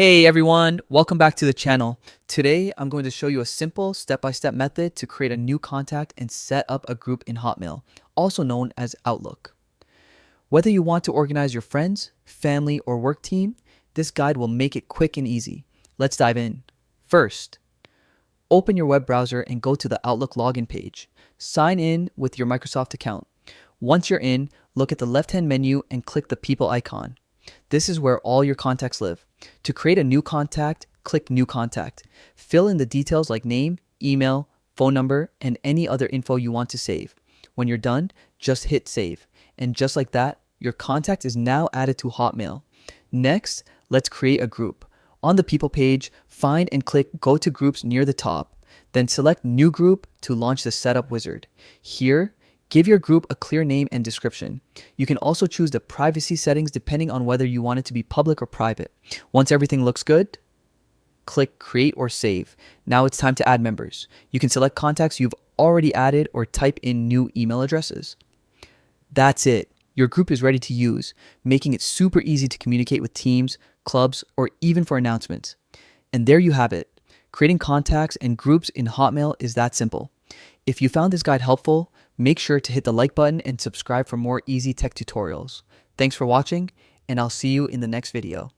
Hey everyone, welcome back to the channel. Today I'm going to show you a simple step-by-step method to create a new contact and set up a group in Hotmail, also known as Outlook. Whether you want to organize your friends, family, or work team, this guide will make it quick and easy. Let's dive in. First, open your web browser and go to the Outlook login page. Sign in with your Microsoft account. Once you're in, look at the left-hand menu and click the people icon. This is where all your contacts live. To create a new contact, click New Contact. Fill in the details like name, email, phone number, and any other info you want to save. When you're done, just hit Save. And just like that, your contact is now added to Hotmail. Next, let's create a group. On the People page, find and click Go to Groups near the top. Then select New Group to launch the Setup wizard. Here, give your group a clear name and description. You can also choose the privacy settings depending on whether you want it to be public or private. Once everything looks good, click Create or Save. Now it's time to add members. You can select contacts you've already added or type in new email addresses. That's it. Your group is ready to use, making it super easy to communicate with teams, clubs, or even for announcements. And there you have it. Creating contacts and groups in Hotmail is that simple. If you found this guide helpful, make sure to hit the like button and subscribe for more easy tech tutorials. Thanks for watching, and I'll see you in the next video.